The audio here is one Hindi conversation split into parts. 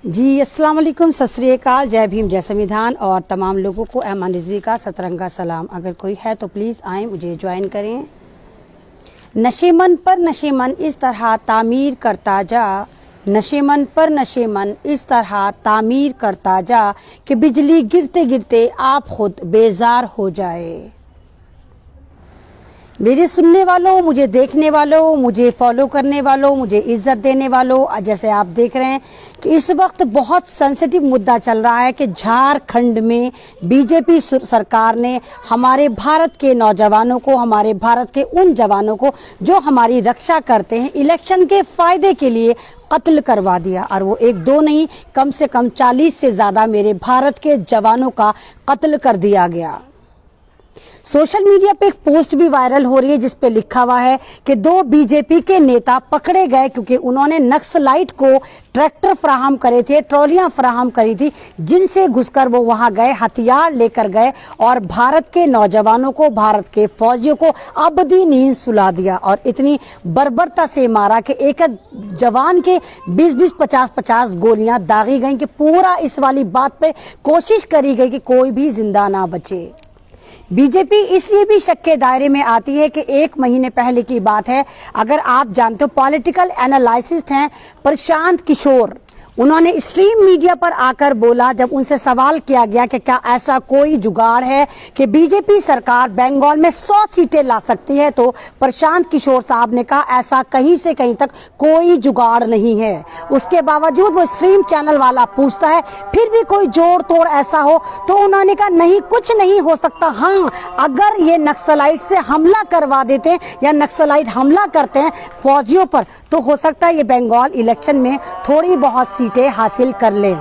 जी अस्सलाम वालेकुम, सत श्री अकाल, जय भीम, जय संविधान और तमाम लोगों को ऐमान रिजवी का सतरंगा सलाम। अगर कोई है तो प्लीज़ आए, मुझे ज्वाइन करें। नशेमन पर नशेमन इस तरह तामीर करता जा, नशेमन पर नशेमन इस तरह तामीर करता जा कि बिजली गिरते गिरते आप खुद बेजार हो जाए। मेरे सुनने वालों, मुझे देखने वालों, मुझे फॉलो करने वालों, मुझे इज्जत देने वालों, जैसे आप देख रहे हैं कि इस वक्त बहुत सेंसिटिव मुद्दा चल रहा है कि झारखंड में बीजेपी सरकार ने हमारे भारत के नौजवानों को, हमारे भारत के उन जवानों को जो हमारी रक्षा करते हैं, इलेक्शन के फायदे के लिए कत्ल करवा दिया। और वो एक दो नहीं, कम से कम 40 से ज़्यादा मेरे भारत के जवानों का कत्ल कर दिया गया। सोशल मीडिया पे एक पोस्ट भी वायरल हो रही है जिस पे लिखा हुआ है कि 2 बीजेपी के नेता पकड़े गए क्योंकि उन्होंने नक्सलाइट को ट्रैक्टर फराहम करे थे, ट्रॉलियां फराहम करी थी, जिनसे घुसकर वो वहां गए, हथियार लेकर गए और भारत के नौजवानों को, भारत के फौजियों को अबदी नींद सुला दिया और इतनी बर्बरता से मारा कि एक एक जवान के 20-20, 50-50 गोलियां दागी गई कि पूरा इस वाली बात पे कोशिश करी गई कि कोई भी जिंदा ना बचे। बीजेपी इसलिए भी शक के दायरे में आती है कि 1 महीने पहले की बात है, अगर आप जानते हो, पॉलिटिकल एनालिसिस्ट हैं प्रशांत किशोर, उन्होंने स्ट्रीम मीडिया पर आकर बोला, जब उनसे सवाल किया गया कि क्या ऐसा कोई जुगाड़ है कि बीजेपी सरकार बंगाल में 100 सीटें ला सकती है, तो प्रशांत किशोर साहब ने कहा ऐसा कहीं से कहीं तक कोई जुगाड़ नहीं है। उसके बावजूद वो स्ट्रीम चैनल वाला पूछता है फिर भी कोई जोड़ तोड़ ऐसा हो, तो उन्होंने कहा नहीं, कुछ नहीं हो सकता। हाँ, अगर ये नक्सलाइट से हमला करवा देते हैं या नक्सलाइट हमला करते हैं फौजियों पर, तो हो सकता है ये बंगाल इलेक्शन में थोड़ी बहुत सीटें हासिल कर लें।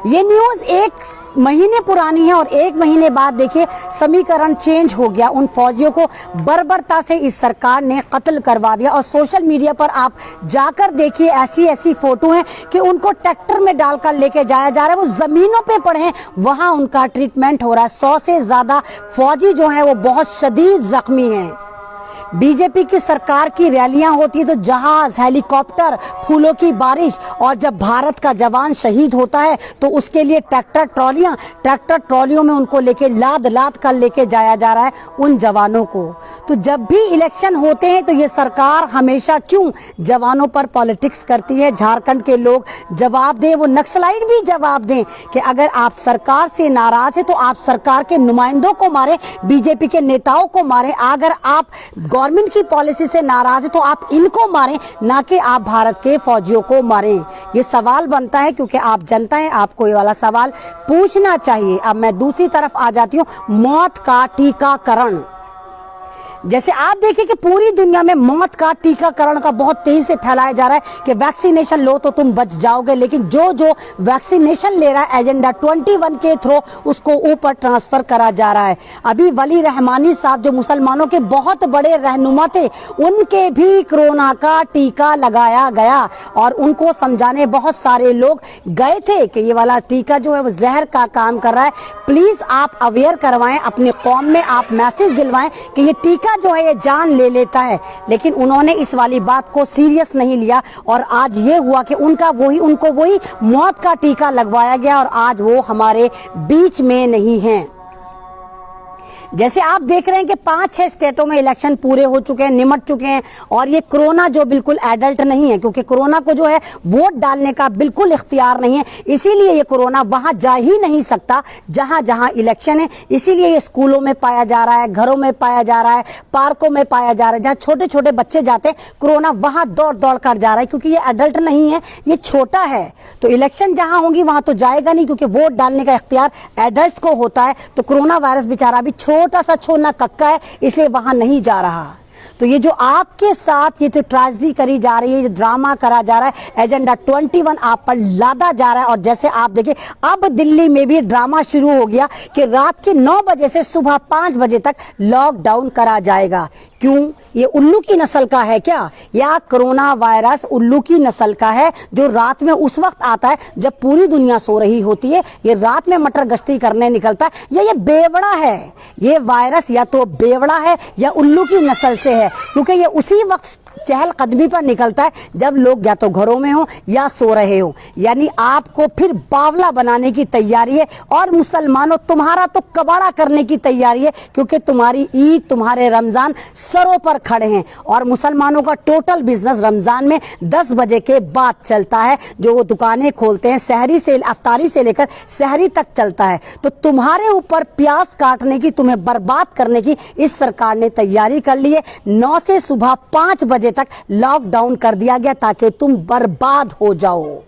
ये न्यूज 1 महीने पुरानी है और 1 महीने बाद देखिए समीकरण चेंज हो गया। उन फौजियों को बर्बरता से इस सरकार ने कत्ल करवा दिया और सोशल मीडिया पर आप जाकर देखिए, ऐसी ऐसी फोटो हैं कि उनको ट्रैक्टर में डालकर लेके जाया जा रहा है, वो जमीनों पे पड़े हैं, वहां उनका ट्रीटमेंट हो रहा है। 100 से ज्यादा फौजी जो हैं वो बहुत शदीद जख्मी हैं। बीजेपी की सरकार की रैलियां होती है तो जहाज, हेलीकॉप्टर, फूलों की बारिश, और जब भारत का जवान शहीद होता है तो उसके लिए ट्रैक्टर ट्रॉलियों में उनको लेके लाद लाद कर लेके जाया जा रहा है उन जवानों को। तो जब भी इलेक्शन होते हैं तो ये सरकार हमेशा क्यों जवानों पर पॉलिटिक्स करती है? झारखंड के लोग जवाब दें, वो नक्सलाइट भी जवाब दें कि अगर आप सरकार से नाराज है तो आप सरकार के नुमाइंदों को मारें, बीजेपी के नेताओं को मारें। अगर आप गवर्नमेंट की पॉलिसी से नाराज है तो आप इनको मारें, ना कि आप भारत के फौजियों को मारें। ये सवाल बनता है क्योंकि आप जनता हैं, आपको ये वाला सवाल पूछना चाहिए। अब मैं दूसरी तरफ आ जाती हूँ, मौत का टीकाकरण। जैसे आप देखिए कि पूरी दुनिया में मौत का टीकाकरण का बहुत तेजी से फैलाया जा रहा है कि वैक्सीनेशन लो तो तुम बच जाओगे, लेकिन जो जो वैक्सीनेशन ले रहा है एजेंडा 21 के थ्रू उसको ऊपर ट्रांसफर करा जा रहा है। अभी वली रहमानी साहब जो मुसलमानों के बहुत बड़े रहनुमा थे, उनके भी कोरोना का टीका लगाया गया और उनको समझाने बहुत सारे लोग गए थे कि ये वाला टीका जो है वो जहर का काम कर रहा है। प्लीज आप अवेयर करवाएं, अपने कौम में आप मैसेज दिलवाएं कि ये टीका जो है ये जान ले लेता है, लेकिन उन्होंने इस वाली बात को सीरियस नहीं लिया और आज ये हुआ कि उनको वही मौत का टीका लगवाया गया और आज वो हमारे बीच में नहीं हैं। जैसे आप देख रहे हैं कि 5-6 स्टेटों में इलेक्शन पूरे हो चुके हैं, निमट चुके हैं, और ये कोरोना जो बिल्कुल एडल्ट नहीं है, क्योंकि कोरोना को जो है वोट डालने का बिल्कुल इख्तियार नहीं है, इसीलिए ये कोरोना वहां जा ही नहीं सकता जहां जहां इलेक्शन है। इसीलिए ये स्कूलों में पाया जा रहा है, घरों में पाया जा रहा है, पार्कों में पाया जा रहा है, जहां छोटे छोटे बच्चे जाते हैं कोरोना वहां दौड़ दौड़ कर जा रहा है, क्योंकि ये एडल्ट नहीं है, ये छोटा है। तो इलेक्शन जहां होंगी वहां तो जाएगा नहीं, क्योंकि वोट डालने का इख्तियार एडल्ट को होता है। तो कोरोना वायरस बेचारा भी छोटा सा छोना कक्का है, इसलिए वहां नहीं जा रहा। तो ये जो आपके साथ ये जो ट्रेजेडी करी जा रही है, ये ड्रामा करा जा रहा है, एजेंडा 21 आप पर लादा जा रहा है। और जैसे आप देखिए अब दिल्ली में भी ड्रामा शुरू हो गया कि रात के 9 बजे से सुबह 5 बजे तक लॉकडाउन करा जाएगा। क्यों? ये उल्लू की नस्ल का है क्या? या कोरोना वायरस उल्लू की नस्ल का है जो रात में उस वक्त आता है जब पूरी दुनिया सो रही होती है, ये रात में मटर गश्ती करने निकलता है, या ये बेवड़ा है? ये वायरस या तो बेवड़ा है या उल्लू की नस्ल से है, क्योंकि ये उसी वक्त चहलकदमी पर निकलता है जब लोग या तो घरों में हो या सो रहे हो। यानी आपको फिर बावला बनाने की तैयारी है और मुसलमानों तुम्हारा तो कबाड़ा करने की तैयारी है, क्योंकि तुम्हारी ईद, तुम्हारे रमजान सरों पर खड़े हैं। और मुसलमानों का टोटल बिजनेस रमजान में 10 बजे के बाद चलता है, जो वो दुकानें खोलते हैं सहरी से अफ्तारी से लेकर सहरी तक चलता है। तो तुम्हारे ऊपर प्याज काटने की, तुम्हें बर्बाद करने की इस सरकार ने तैयारी कर ली है। 9 से सुबह 5 बजे तक लॉकडाउन कर दिया गया ताकि तुम बर्बाद हो जाओ,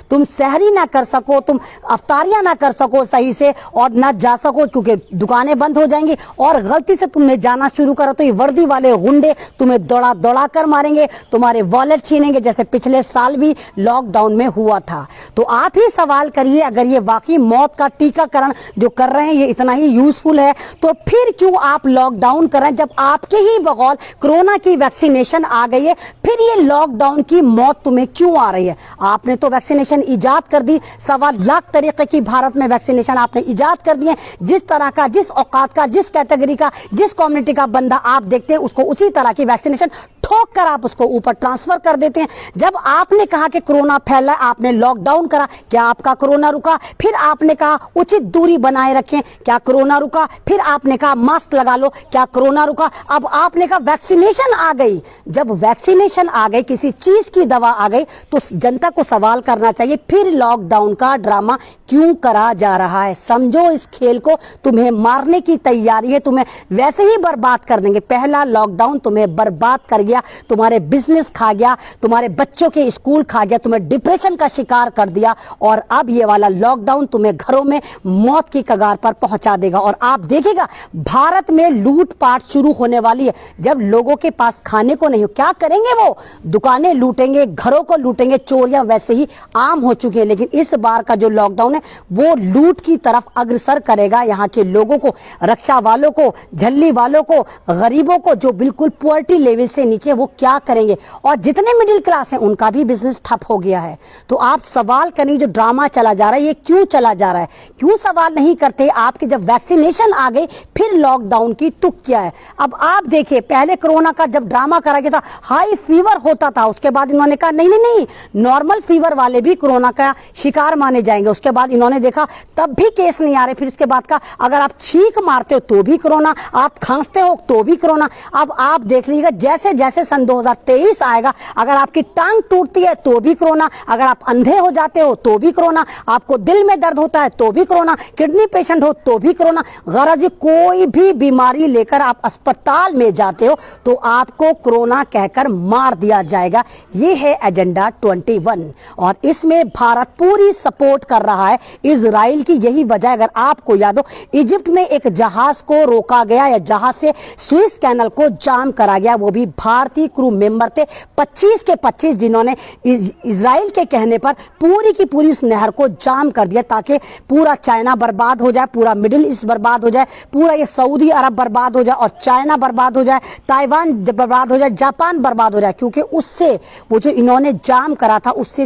तुम सहरी ना कर सको, तुम अफ्तारियां ना कर सको सही से और ना जा सको, क्योंकि दुकानें बंद हो जाएंगी। और गलती से तुमने जाना शुरू करो तो ये वर्दी वाले गुंडे तुम्हें दौड़ा दौड़ा कर मारेंगे, तुम्हारे वॉलेट छीनेंगे, जैसे पिछले साल भी लॉकडाउन में हुआ था। तो आप ही सवाल करिए, अगर ये वाकई मौत का टीकाकरण जो कर रहे हैं ये इतना ही यूजफुल है तो फिर क्यों आप लॉकडाउन कर रहे हैं? जब आपके ही बगौल कोरोना की वैक्सीनेशन आ गई है, फिर ये लॉकडाउन की मौत तुम्हें क्यों आ रही है? आपने तो वैक्सीनेशन इजाद कर दी, 1.25 लाख तरीके की भारत में वैक्सीनेशन आपने इजाद कर दिए। जिस तरह का, जिस औकात का, जिस कैटेगरी का, जिस कम्युनिटी का बंदा आप देखते हैं उसको उसी तरह की वैक्सीनेशन ठोक कर आप उसको ऊपर ट्रांसफर कर देते हैं। जब आपने कहा कि कोरोना फैला, आपने लॉकडाउन करा, क्या आपका कोरोना रुका? फिर आपने कहा उचित दूरी बनाए रखें, क्या कोरोना रुका? फिर आपने कहा मास्क लगा लो, क्या कोरोना रुका? अब आपने कहा वैक्सीनेशन आ गई। जब वैक्सीनेशन आ गई, किसी चीज की दवा आ गई, तो जनता को सवाल करना चाहिए फिर लॉकडाउन का ड्रामा क्यों करा जा रहा है? समझो इस खेल को, तुम्हें मारने की तैयारी है, तुम्हें वैसे ही बर्बाद कर देंगे। पहला लॉकडाउन तुम्हें बर्बाद कर गया, तुम्हारे बिजनेस खा गया, तुम्हारे बच्चों के स्कूल खा गया, तुम्हें डिप्रेशन का शिकार कर दिया। और अब ये वाला लॉकडाउन तुम्हें घरों में मौत की कगार पर पहुंचा देगा। और आप देखिएगा भारत में लूटपाट शुरू होने वाली है। जब लोगों के पास खाने को नहीं हो, क्या करेंगे? वो दुकानें लूटेंगे, घरों को लूटेंगे। चोरियां वैसे ही आम हो चुकी है, लेकिन इस बार का जो लॉकडाउन है वो लूट की तरफ अग्रसर करेगा। यहाँ के लोगों को, रक्षा वालों को, झल्ली वालों को, गरीबों को, जो बिल्कुल पॉवर्टी लेवल से नीचे, वो क्या करेंगे? और जितने मिडिल क्लास हैं उनका भी बिजनेस ठप हो गया है। तो आप सवाल करिए, जो ड्रामा चला जा रहा है ये क्यों चला जा रहा है? क्यों सवाल नहीं करते? आपके जब वैक्सीनेशन आ गई फिर लॉकडाउन की तुक क्या है? अब आप देखिए, पहले कोरोना का जब ड्रामा करा गया था, हाई फीवर होता था, उसके बाद इन्होंने कहा नहीं नहीं नहीं, नॉर्मल फीवर वाले भी कोरोना का शिकार माने जाएंगे। उसके बाद इन्होंने देखा तब भी केस नहीं आ रहे, फिर उसके बाद का अगर आप छींक मारते हो तो भी कोरोना, आप खांसते हो तो भी कोरोना। अब आप देख लीजिएगा, जैसे जैसे सन 2023 आएगा, अगर आपकी टांग टूटती है तो भी कोरोना, अगर आप अंधे हो जाते हो तो भी कोरोना, आपको दिल में दर्द होता है तो भी कोरोना, किडनी पेशेंट हो तो भी कोरोना। गरज कोई भी बीमारी लेकर आप अस्पताल में जाते हो तो आपको कोरोना कहकर मार दिया जाएगा। ये है एजेंडा 21 और इसमें भारत पूरी सपोर्ट कर रहा है इजराइल की। यही वजह, अगर आपको याद हो, इजिप्ट में एक जहाज को रोका गया या जहाज से स्विस कैनल को जाम करा गया, वो भी भारतीय क्रू मेंबर थे 25 के 25, जिन्होंने इजराइल के कहने पर पूरी की पूरी उस नहर को जाम कर दिया ताकि पूरा चाइना बर्बाद हो जाए, पूरा मिडिल ईस्ट बर्बाद हो जाए, पूरा ये सऊदी अरब बर्बाद हो जाए और चाइना बर्बाद हो जाए, ताइवान बर्बाद हो जाए, जापान बर्बाद हो जाए। क्योंकि उससे वो जो इन्होंने जाम करा था उससे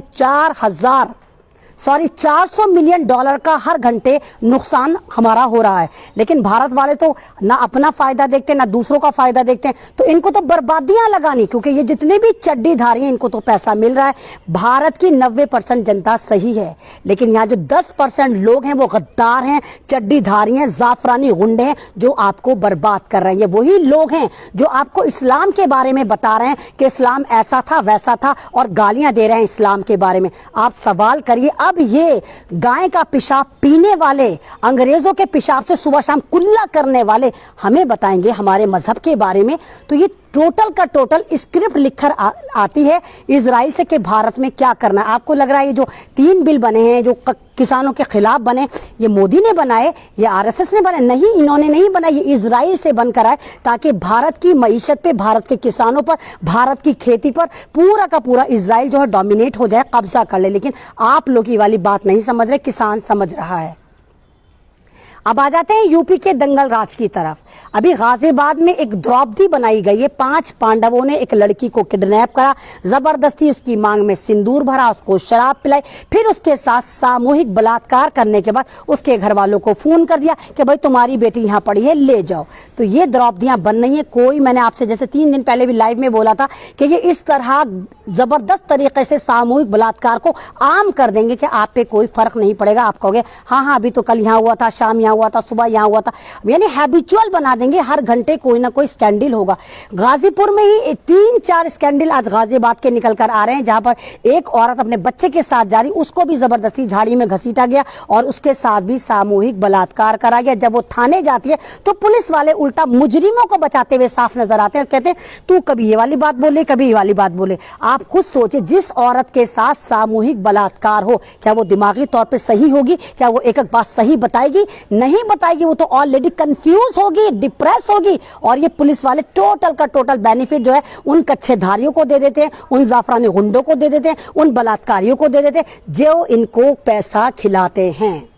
400 मिलियन डॉलर का हर घंटे नुकसान हमारा हो रहा है। लेकिन भारत वाले तो ना अपना फायदा देखते ना दूसरों का फायदा देखते हैं, तो इनको तो बर्बादियां लगानी, क्योंकि ये जितने भी चड्डीधारी हैं इनको तो पैसा मिल रहा है। भारत की 90% जनता सही है, लेकिन यहाँ जो 10% लोग हैं वो गद्दार हैं, चड्डीधारी हैं, जाफरानी गुंडे हैं, जो आपको बर्बाद कर रहे हैं। ये वही लोग हैं जो आपको इस्लाम के बारे में बता रहे हैं कि इस्लाम ऐसा था वैसा था और गालियां दे रहे हैं इस्लाम के बारे में। आप सवाल करिए, अब ये गाय का पेशाब पीने वाले, अंग्रेजों के पेशाब से सुबह शाम कुल्ला करने वाले हमें बताएंगे हमारे मजहब के बारे में। तो ये टोटल का टोटल स्क्रिप्ट लिखकर आती है इजराइल से कि भारत में क्या करना है। आपको लग रहा है ये जो 3 बिल बने हैं जो किसानों के खिलाफ बने, ये मोदी ने बनाए, ये आरएसएस ने बनाए? नहीं, इन्होंने नहीं बनाए, ये इजराइल से बनकर आए ताकि भारत की मईशत पे, भारत के किसानों पर, भारत की खेती पर पूरा का पूरा इजराइल जो है डोमिनेट हो जाए, कब्जा कर ले। लेकिन आप लोग ये वाली बात नहीं समझ रहे, किसान समझ रहा है। अब आ जाते हैं यूपी के दंगल राज की तरफ। अभी गाजियाबाद में एक द्रौपदी बनाई गई है। 5 पांडवों ने एक लड़की को किडनैप करा, जबरदस्ती उसकी मांग में सिंदूर भरा, उसको शराब पिलाई, फिर उसके साथ सामूहिक बलात्कार करने के बाद उसके घर वालों को फोन कर दिया कि भाई तुम्हारी बेटी यहाँ पड़ी है, ले जाओ। तो ये द्रौपदियां बन रही है। कोई, मैंने आपसे जैसे 3 दिन पहले भी लाइव में बोला था कि ये इस तरह जबरदस्त तरीके से सामूहिक बलात्कार को आम कर देंगे कि आप पे कोई फर्क नहीं पड़ेगा। आप कहोगे हाँ अभी तो कल यहाँ हुआ था, शाम यहाँ हुआ था, सुबह यहाँ हुआ था, यानी हैबिचुअल बना देंगे। हर घंटे कोई ना कोई स्कैंडल होगा। गाजीपुर में ही 3-4 स्कैंडल आज गाजियाबाद के निकल कर आ रहे हैं, जहां पर एक औरत अपने बच्चे के साथ जा रही, उसको भी जबरदस्ती झाड़ी में घसीटा गया और उसके साथ भी सामूहिक बलात्कार करा गया। जब वो थाने जाती है तो पुलिस वाले उल्टा मुजरिमों को बचाते हुए साफ नजर आते हैं, कहते हैं तू कभी ये वाली बात बोले, कभी ये वाली बात बोले। आप खुद सोचे, जिस औरत के साथ सामूहिक बलात्कार हो, क्या वो दिमागी तौर पे सही होगी? क्या वो एक एक बात सही बताएगी? नहीं बताएगी। वो तो ऑलरेडी कंफ्यूज होगी, डिप्रेस होगी। और ये पुलिस वाले टोटल का टोटल बेनिफिट जो है उन कच्छेधारियों को दे देते हैं, उन जाफरानी गुंडों को दे देते हैं, उन बलात्कारियों को दे देते हैं जो इनको पैसा खिलाते हैं।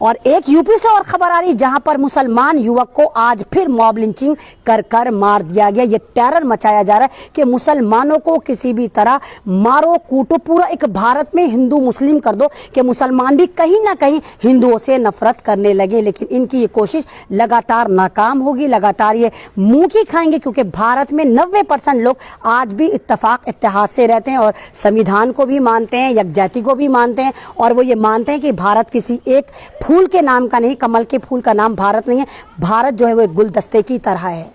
और एक यूपी से और खबर आ रही, जहां पर मुसलमान युवक को आज फिर मॉब लिंचिंग कर कर मार दिया गया। ये टेरर मचाया जा रहा है कि मुसलमानों को किसी भी तरह मारो कूटो, पूरा एक भारत में हिंदू मुस्लिम कर दो कि मुसलमान भी कहीं ना कहीं हिंदुओं से नफरत करने लगे। लेकिन इनकी ये कोशिश लगातार नाकाम होगी, लगातार ये मुंह की खाएंगे, क्योंकि भारत में 90% लोग आज भी इत्तेफाक इत्तेहाद से रहते हैं और संविधान को भी मानते हैं, यकजहती को भी मानते हैं। और वो ये मानते हैं कि भारत किसी एक फूल के नाम का नहीं, कमल के फूल का नाम भारत नहीं है। भारत जो है वो एक गुलदस्ते की तरह है।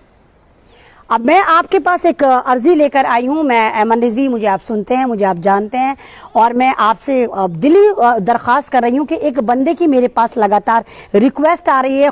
अब मैं आपके पास एक अर्जी लेकर आई हूँ। मैं अमन रिजवी, मुझे आप सुनते हैं, मुझे आप जानते हैं, और मैं आपसे दिली दरख्वास्त कर रही हूँ कि एक बंदे की मेरे पास लगातार रिक्वेस्ट आ रही है,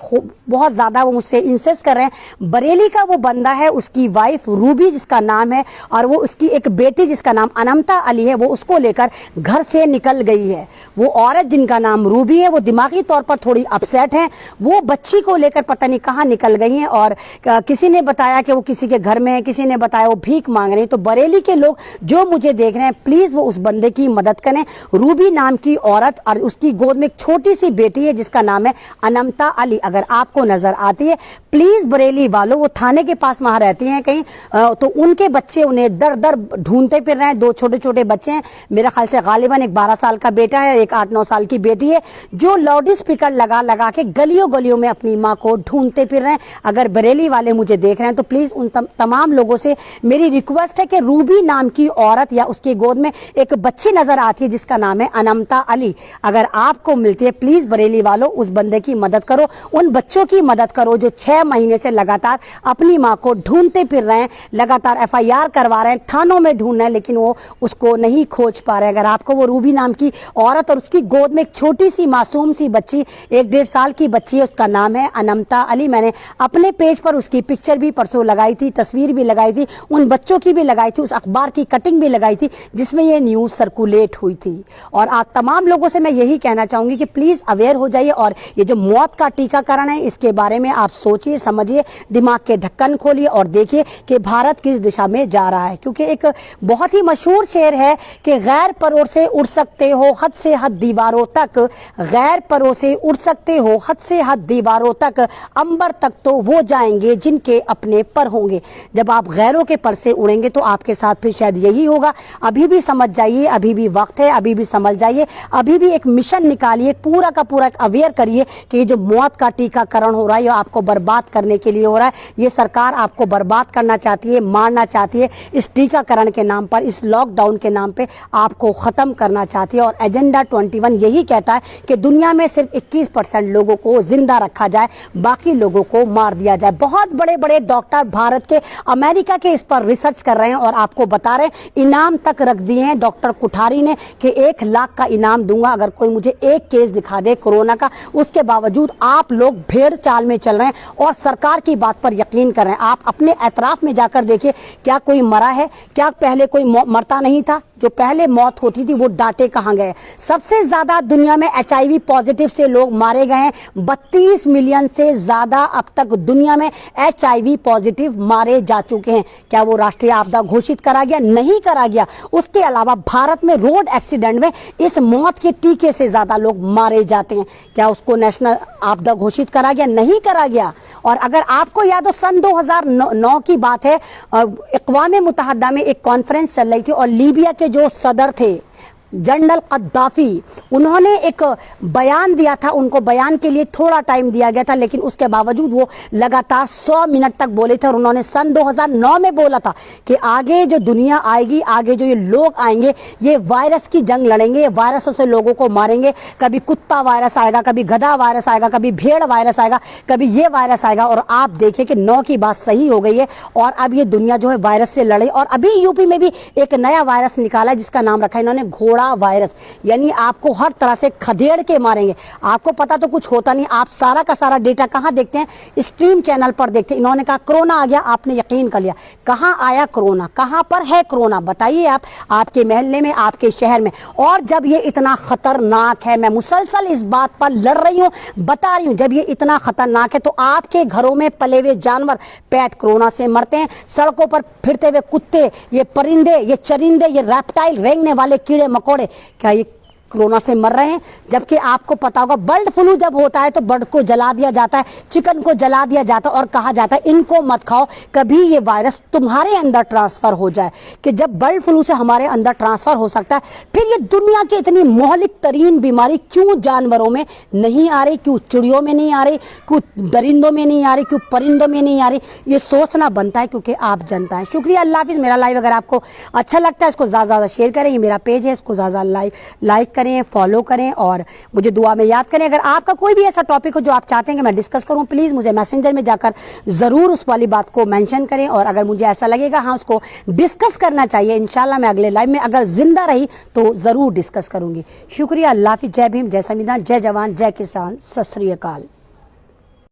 बहुत ज़्यादा वो मुझसे इंसिस्ट कर रहे हैं। बरेली का वो बंदा है, उसकी वाइफ रूबी जिसका नाम है, और वो उसकी एक बेटी जिसका नाम अनमता अली है, वो उसको लेकर घर से निकल गई है। वो औरत जिनका नाम रूबी है, वो दिमागी तौर पर थोड़ी अपसेट है। वो बच्ची को लेकर पता नहीं कहाँ निकल गई हैं, और किसी ने बताया कि वो किसी के घर में है, किसी ने बताया वो भीख मांग रहे हैं। तो बरेली के लोग जो मुझे देख रहे हैं, प्लीज वो उस बंदे की मदद करें। रूबी नाम की औरत, और उसकी गोद में एक छोटी सी बेटी है जिसका नाम है अनमता अली। अगर आपको नजर आती है, प्लीज बरेली वालों, वो थाने के पास वहां रहती हैं कहीं, तो उनके बच्चे उन्हें दर दर ढूंढते फिर रहे हैं। 2 छोटे छोटे बच्चे हैं, मेरा ख्याल से गालिबन एक 12 साल का बेटा है, एक 8-9 साल की बेटी है, जो लाउड स्पीकर लगा लगा के गलियों गलियों में अपनी माँ को ढूंढते फिर रहे हैं। अगर बरेली वाले मुझे देख रहे हैं तो प्लीज उन तमाम लोगों से मेरी रिक्वेस्ट है कि रूबी नाम की औरत या उसकी गोद में एक बच्ची नजर आती है जिसका नाम है अनमता अली, अगर आपको मिलती है, प्लीज बरेली वालों उस बंदे की मदद करो, उन बच्चों की मदद करो जो 6 महीने से लगातार अपनी मां को ढूंढते फिर रहे हैं, लगातार FIR करवा रहे हैं, थानों में ढूंढ रहे हैं, लेकिन वो उसको नहीं खोज पा रहे। अगर आपको वो रूबी नाम की औरत और उसकी गोद में एक छोटी सी मासूम सी बच्ची, 1-1.5 साल की बच्ची है, उसका नाम है अनमता अली। मैंने अपने पेज पर उसकी पिक्चर भी परसों लगाई थी, तस्वीर भी लगाई थी, उन बच्चों की भी लगाई थी, उस अखबार की कटिंग भी लगाई थी जिसमें ये न्यूज सर्कुलेट हुई थी। और आप तमाम लोगों से मैं यही कहना चाहूंगी कि प्लीज अवेयर हो जाइए, और ये जो मौत का टीकाकरण है इसके बारे में आप सोचिए, समझिए, दिमाग के ढक्कन खोलिए और देखिए कि भारत किस दिशा में जा रहा है। क्योंकि एक बहुत ही मशहूर शेर है कि गैर परों से उड़ सकते हो हद से हद दीवारों तक, गैर परों से उड़ सकते हो हद से हद दीवारों तक, अंबर तक तो वो जाएंगे जिनके अपने पर होंगे। जब आप गैरों के पर से उड़ेंगे तो आपके साथ फिर शायद यही होगा। अभी भी समझ जाइए, अभी भी वक्त है, अभी भी समझ जाइए, अभी भी एक मिशन निकालिए, पूरा का पूरा अवेयर करिए कि ये जो मौत का टीकाकरण हो रहा है ये आपको बर्बाद करने के लिए हो रहा है। ये सरकार आपको बर्बाद करना चाहती है, मारना चाहती है, इस टीकाकरण के नाम पर, इस लॉकडाउन के नाम पे आपको खत्म करना चाहती है। और एजेंडा 21 यही कहता है कि दुनिया में सिर्फ 21% लोगों को जिंदा रखा जाए, बाकी लोगों को मार दिया जाए। बहुत बड़े बड़े डॉक्टर भारत के, अमेरिका के इस पर रिसर्च कर रहे हैं और आपको बता रहे हैं, इनाम तक रख दिए हैं डॉक्टर कुठारी ने कि 1 लाख का इनाम दूंगा अगर कोई मुझे एक केस दिखा दे कोरोना का। उसके बावजूद आप लोग भेड़ चाल में चल रहे हैं और सरकार की बात पर यकीन कर रहे हैं। आप अपने एतराफ में जाकर देखिए, क्या कोई मरा है? क्या पहले कोई मरता नहीं था? जो पहले मौत होती थी वो डांटे कहाँ गए। सबसे ज्यादा दुनिया में HIV पॉजिटिव से लोग मारे गए हैं। 32 मिलियन से ज्यादा अब तक दुनिया में HIV पॉजिटिव मारे जा चुके हैं। क्या वो राष्ट्रीय आपदा घोषित करा गया? नहीं करा गया। उसके अलावा भारत में रोड एक्सीडेंट में इस मौत के टीके से ज्यादा लोग मारे जाते हैं। क्या उसको नेशनल आपदा घोषित करा गया? नहीं करा गया। और अगर आपको याद हो, सन 2009 की बात है, अक़वाम मुत्तहिदा में एक कॉन्फ्रेंस चल रही थी और लीबिया के जो सदर थे जनरल कद्दाफी, उन्होंने एक बयान दिया था। उनको बयान के लिए थोड़ा टाइम दिया गया था, लेकिन उसके बावजूद वो लगातार 100 मिनट तक बोले थे। और उन्होंने सन 2009 में बोला था कि आगे जो दुनिया आएगी, आगे जो ये लोग आएंगे, ये वायरस की जंग लड़ेंगे, ये वायरसों से लोगों को मारेंगे। कभी कुत्ता वायरस आएगा, कभी गधा वायरस आएगा, कभी भेड़ वायरस आएगा, कभी ये वायरस आएगा। और आप देखिए कि 9 की बात सही हो गई है और अब ये दुनिया जो है वायरस से लड़े। और अभी यूपी में भी एक नया वायरस निकाला है जिसका नाम रखा है इन्होंने घोड़ा वायरस। यानी आपको हर तरह से खदेड़ के मारेंगे। आपको पता तो कुछ होता नहीं, आप सारा का सारा डेटा कहां देखते हैं? स्ट्रीम चैनल पर देखते हैं। इन्होंने कहा कोरोना आ गया, आपने यकीन कर लिया। कहां आया कोरोना? कहां पर है कोरोना? बताइए आप, आपके मोहल्ले में, आपके शहर में। और जब ये इतना खतरनाक है, मैं मुसलसल इस बात पर लड़ रही हूं, बता रही हूं, जब ये इतना खतरनाक है तो आपके घरों में पले हुए जानवर पेट कोरोना से मरते हैं। सड़कों पर फिरते हुए कुत्ते, ये परिंदे, ये चरिंदे, ये रेप्टाइल, रेंगने वाले कीड़े मकोड़े, क्या ये कोरोना से मर रहे हैं? जबकि आपको पता होगा बर्ड फ्लू जब होता है तो बर्ड को जला दिया जाता है, चिकन को जला दिया जाता है और कहा जाता है इनको मत खाओ, कभी ये वायरस तुम्हारे अंदर ट्रांसफर हो जाए। कि जब बर्ड फ्लू से हमारे अंदर ट्रांसफर हो सकता है, फिर ये दुनिया की इतनी मोहलिक तरीन बीमारी क्यों जानवरों में नहीं आ रही? क्यों चिड़ियों में नहीं आ रही? क्यों दरिंदों में नहीं आ रही? क्यों परिंदों में नहीं आ रही? ये सोचना बनता है, क्योंकि आप जनता है। शुक्रिया, अल्लाह हाफिज़। मेरा लाइव अगर आपको अच्छा लगता है इसको ज़्यादा ज़्यादा शेयर करें। ये मेरा पेज है, इसको ज़्यादा लाइक करें, फॉलो करें और मुझे दुआ में याद करें। अगर आपका कोई भी ऐसा टॉपिक हो जो आप चाहते हैं कि मैं डिस्कस करूं, प्लीज़ मुझे मैसेंजर में जाकर ज़रूर उस वाली बात को मेंशन करें। और अगर मुझे ऐसा लगेगा हाँ उसको डिस्कस करना चाहिए, इंशाल्लाह मैं अगले लाइव में अगर जिंदा रही तो ज़रूर डिस्कस करूंगी। शुक्रिया, अल्लाह हाफिज़। जय भीम, जय संविधान, जय जवान, जय किसान, सत श्री अकाल।